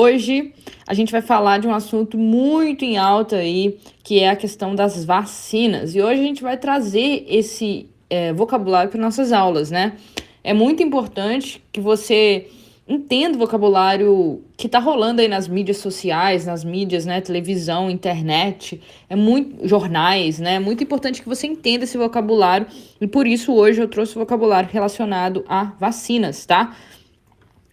Hoje a gente vai falar de um assunto muito em alta aí, que é a questão das vacinas. E hoje a gente vai trazer esse vocabulário para nossas aulas, né? É muito importante que você entenda o vocabulário que está rolando aí nas mídias sociais, nas mídias, né? Televisão, internet, jornais, né? É muito importante que você entenda esse vocabulário e por isso hoje eu trouxe o vocabulário relacionado a vacinas, tá?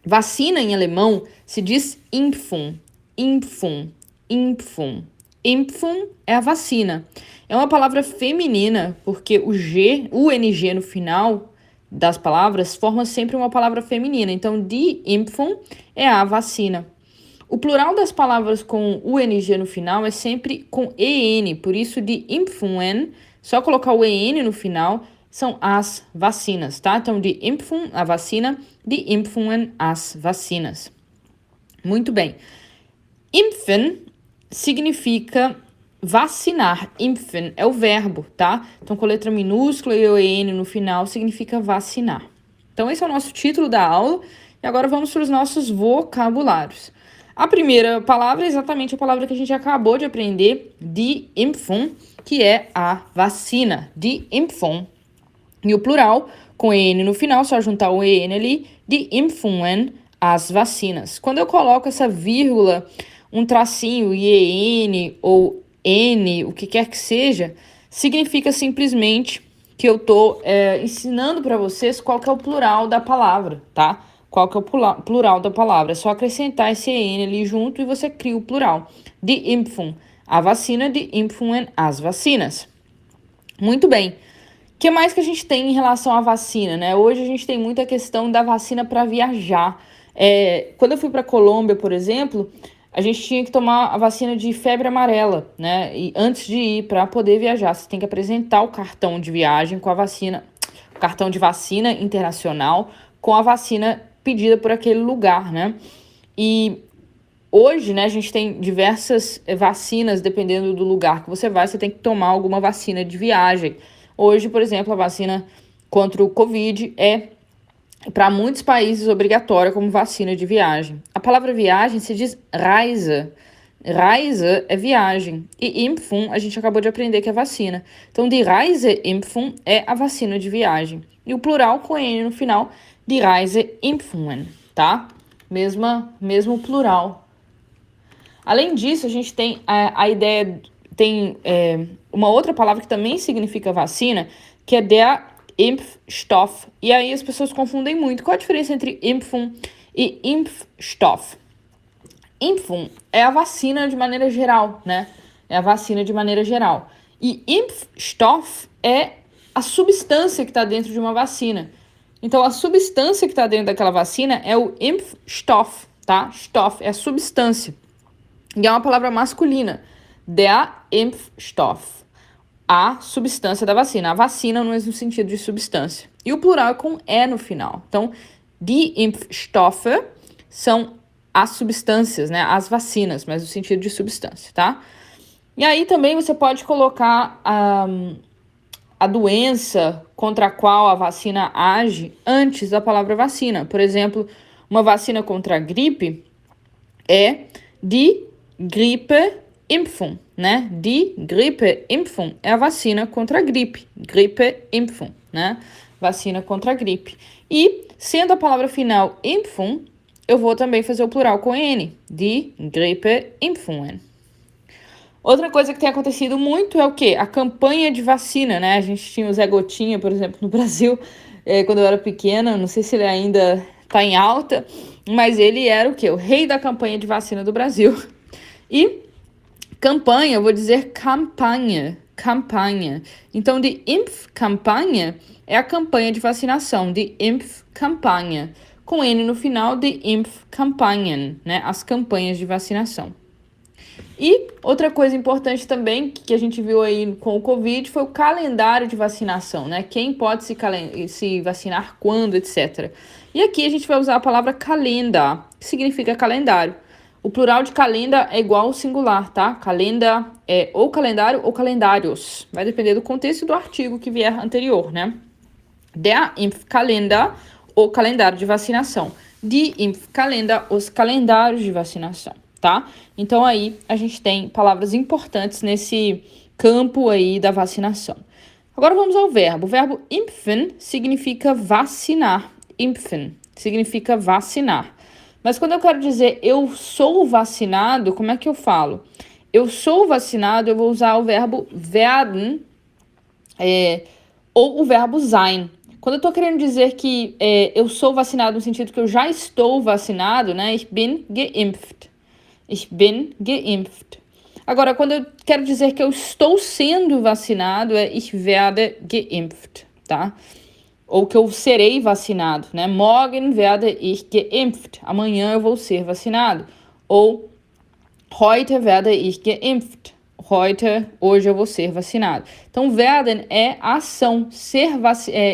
Vacina em alemão se diz Impfung, Impfung, Impfung. Impfung é a vacina. É uma palavra feminina, porque o NG no final das palavras forma sempre uma palavra feminina. Então, die Impfung é a vacina. O plural das palavras com o NG no final é sempre com EN, por isso de Impfungen, só colocar o EN no final, são as vacinas, tá? Então, de Impfung, a vacina, de Impfungen, as vacinas. Muito bem. Impfen significa vacinar. Impfen é o verbo, tá? Então, com letra minúscula e o EN no final, significa vacinar. Então, esse é o nosso título da aula. E agora vamos para os nossos vocabulários. A primeira palavra é exatamente a palavra que a gente acabou de aprender, die Impfung, que é a vacina, die Impfung. E o plural, com EN no final, só juntar o EN ali, die Impfungen, as vacinas. Quando eu coloco essa vírgula, um tracinho, IEN ou N, o que quer que seja, significa simplesmente que eu estou ensinando para vocês qual que é o plural da palavra, tá? Qual que é o plural da palavra. É só acrescentar esse EN ali junto e você cria o plural. Die Impfung, a vacina, die Impfungen, as vacinas. Muito bem. O que mais que a gente tem em relação à vacina, né? Hoje a gente tem muita questão da vacina para viajar. Quando eu fui para a Colômbia, por exemplo, a gente tinha que tomar a vacina de febre amarela, né? E antes de ir para poder viajar, você tem que apresentar o cartão de viagem com a vacina, o cartão de vacina internacional com a vacina pedida por aquele lugar, né? E hoje, né, a gente tem diversas vacinas, dependendo do lugar que você vai, você tem que tomar alguma vacina de viagem. Hoje, por exemplo, a vacina contra o Covid é, para muitos países, obrigatória como vacina de viagem. A palavra viagem se diz Reise. Reise é viagem. E Impfung, a gente acabou de aprender que é vacina. Então, die Reise-Impfung é a vacina de viagem. E o plural com N no final, die Reise-Impfungen, tá? Mesmo plural. Além disso, a gente tem a ideia, tem uma outra palavra que também significa vacina, que é der Impfstoff. E aí as pessoas confundem muito. Qual a diferença entre Impfung e Impfstoff? Impfung é a vacina de maneira geral, né? É a vacina de maneira geral. E Impfstoff é a substância que está dentro de uma vacina. Então, a substância que está dentro daquela vacina é o Impfstoff, tá? Stoff é a substância. E é uma palavra masculina. Der Impfstoff. A substância da vacina. A vacina no mesmo sentido de substância. E o plural é com E no final. Então, die Impfstoffe são as substâncias, né? As vacinas, mas no sentido de substância, tá? E aí também você pode colocar a doença contra a qual a vacina age antes da palavra vacina. Por exemplo, uma vacina contra a gripe é die Grippeimpfung, né? Die Grippeimpfung é a vacina contra a gripe. Grippeimpfung, né? Vacina contra a gripe. E, sendo a palavra final Impfung, eu vou também fazer o plural com N. Die Grippeimpfungen. Outra coisa que tem acontecido muito é o quê? A campanha de vacina, né? A gente tinha o Zé Gotinha, por exemplo, no Brasil, quando eu era pequena. Não sei se ele ainda tá em alta, mas ele era o quê? O rei da campanha de vacina do Brasil. E campanha, eu vou dizer campanha. Então, de Impfkampagne é a campanha de vacinação, de Impfkampagne. Com N no final, de Impfkampagnen, né? As campanhas de vacinação. E outra coisa importante também que a gente viu aí com o Covid foi o calendário de vacinação, né? Quem pode se vacinar quando, etc. E aqui a gente vai usar a palavra calenda, que significa calendário. O plural de calenda é igual ao singular, tá? Calenda é ou calendário ou calendários. Vai depender do contexto e do artigo que vier anterior, né? Der Impfkalender ou calendário de vacinação. Die Impfkalender, os calendários de vacinação, tá? Então aí a gente tem palavras importantes nesse campo aí da vacinação. Agora vamos ao verbo. O verbo impfen significa vacinar. Impfen significa vacinar. Mas quando eu quero dizer eu sou vacinado, como é que eu falo? Eu sou vacinado, eu vou usar o verbo werden ou o verbo sein. Quando eu tô querendo dizer que eu sou vacinado no sentido que eu já estou vacinado, né? Ich bin geimpft. Ich bin geimpft. Agora, quando eu quero dizer que eu estou sendo vacinado, é ich werde geimpft, tá? Ou que eu serei vacinado, né? Morgen werde ich geimpft. Amanhã eu vou ser vacinado. Ou heute werde ich geimpft. Hoje eu vou ser vacinado. Então, werden é ação,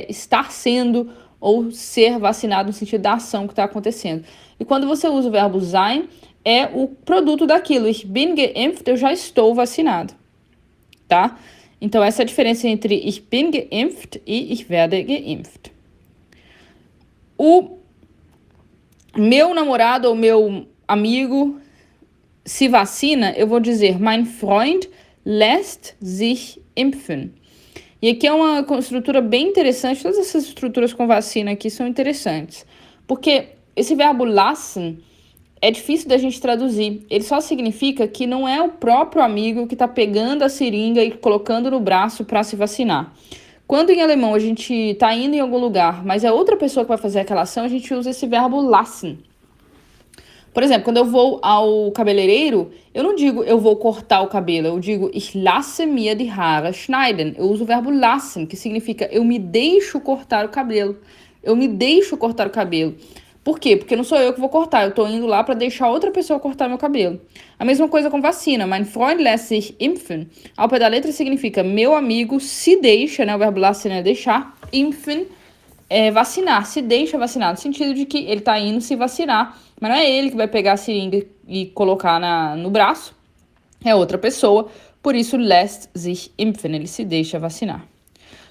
estar sendo ou ser vacinado no sentido da ação que está acontecendo. E quando você usa o verbo sein, é o produto daquilo. Ich bin geimpft, eu já estou vacinado, tá? Então, essa é a diferença entre ich bin geimpft e ich werde geimpft. O meu namorado ou meu amigo se vacina, eu vou dizer mein Freund lässt sich impfen. E aqui é uma estrutura bem interessante. Todas essas estruturas com vacina aqui são interessantes. Porque esse verbo lassen é difícil da gente traduzir. Ele só significa que não é o próprio amigo que está pegando a seringa e colocando no braço para se vacinar. Quando em alemão a gente está indo em algum lugar, mas é outra pessoa que vai fazer aquela ação, a gente usa esse verbo lassen. Por exemplo, quando eu vou ao cabeleireiro, eu não digo eu vou cortar o cabelo, eu digo ich lasse mir die Haare schneiden. Eu uso o verbo lassen, que significa eu me deixo cortar o cabelo. Eu me deixo cortar o cabelo. Por quê? Porque não sou eu que vou cortar, eu tô indo lá para deixar outra pessoa cortar meu cabelo. A mesma coisa com vacina. Mein Freund lässt sich impfen. Ao pé da letra significa meu amigo se deixa, né? O verbo lassen é deixar. Impfen é vacinar, se deixa vacinar, no sentido de que ele tá indo se vacinar, mas não é ele que vai pegar a seringa e colocar no braço, é outra pessoa, por isso lässt sich impfen, ele se deixa vacinar.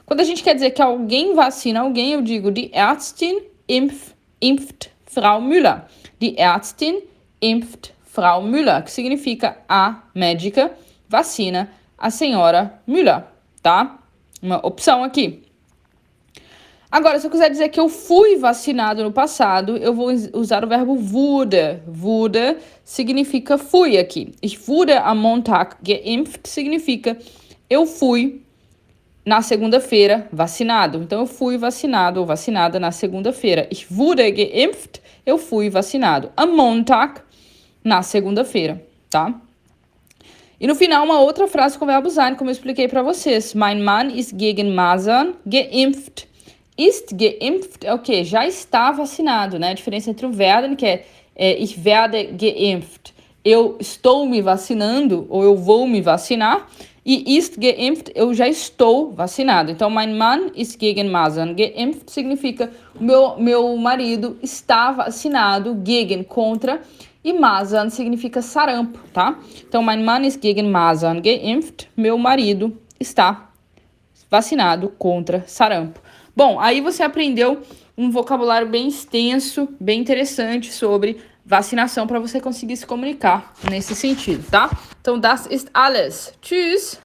Quando a gente quer dizer que alguém vacina alguém, eu digo die Ärztin impft Frau Müller. Die Ärztin impft Frau Müller, que significa a médica vacina a senhora Müller, tá? Uma opção aqui. Agora, se eu quiser dizer que eu fui vacinado no passado, eu vou usar o verbo wurde. Wurde significa fui aqui. Ich wurde am Montag geimpft significa eu fui na segunda-feira vacinado. Então, eu fui vacinado ou vacinada na segunda-feira. Ich wurde geimpft, eu fui vacinado. Am Montag, na segunda-feira, tá? E no final, uma outra frase com o verbo sein, como eu expliquei para vocês. Mein Mann ist gegen Masern geimpft. Ist geimpft é o quê? Já está vacinado, né? A diferença entre o werden, que é ich werde geimpft, eu estou me vacinando, ou eu vou me vacinar, e ist geimpft, eu já estou vacinado. Então, mein Mann ist gegen Masern geimpft significa meu marido está vacinado, gegen, contra, e Masern significa sarampo, tá? Então, mein Mann ist gegen Masern geimpft, meu marido está vacinado contra sarampo. Bom, aí você aprendeu um vocabulário bem extenso, bem interessante sobre vacinação para você conseguir se comunicar nesse sentido, tá? Então, das ist alles. Tschüss!